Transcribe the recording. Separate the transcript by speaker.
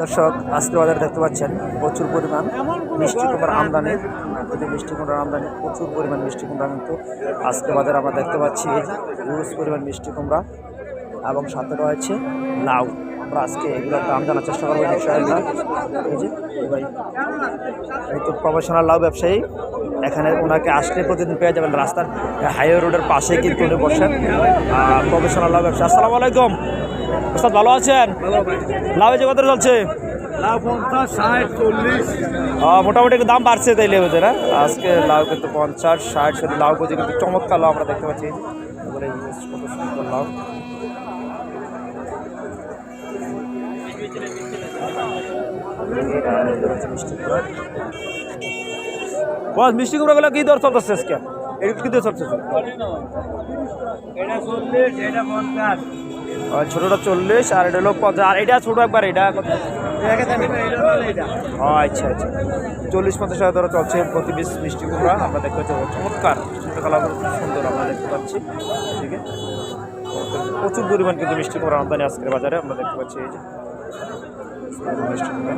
Speaker 1: দর্শক আজকে বাজারে দেখতে পাচ্ছেন প্রচুর পরিমাণ মিষ্টি কুমড়ার আমদানি। মিষ্টি কুমড়ার আমদানি প্রচুর পরিমাণ মিষ্টি কুমড়া কিন্তু আজকে বাজারে আমরা দেখতে পাচ্ছি হিউজ পরিমাণ মিষ্টি কুমড়া এবং সাথে রয়েছে লাউ। আমরা আজকে এগুলোর দাম জানার চেষ্টা করবো ইনশাআল্লাহ। এই যে ভাই এই তো প্রফেশনাল লাউ ব্যবসায়ী, এখানে ওনাকে আসলে প্রতিদিন পেয়ে যাবেন রাস্তার হাইওয়ে রোডের পাশে কিন্তু উনি বসেন প্রফেশনাল লাউ ব্যবসা। আসসালামু আলাইকুম ওস্তাদ, ভালো আছেন? লাউ যে কত চলছে?
Speaker 2: লাউ 50, 60, 40।
Speaker 1: মোটামুটি একটু দাম বাড়ছে তাইলে বুঝে না। আজকে লাউ কিন্তু 50, 60 শুধু লাউ বুঝে কিন্তু চমৎকার লাউ আমরা দেখতে পাচ্ছি। তারপরে কত সুন্দর লাউ। মিষ্টি কুমড়াগুলো কি দর চলতেছে আজকে? কি দর চলতেছে? ছোটটা 40 আর এটা হলো 50। আর এটা ছোট একবার, এটা আচ্ছা আচ্ছা 40-50 টাকা ধরে চলছে প্রতি পিস মিষ্টি কুমড়া। আমরা দেখতে পাচ্ছি চমৎকার কালারগুলো খুব সুন্দর আমরা দেখতে পাচ্ছি। ঠিক আছে, প্রচুর পরিমাণ কিন্তু মিষ্টি কুমড়া আমদানি আজকের বাজারে আমরা দেখতে পাচ্ছি। এই যে মিষ্টি কুমড়া।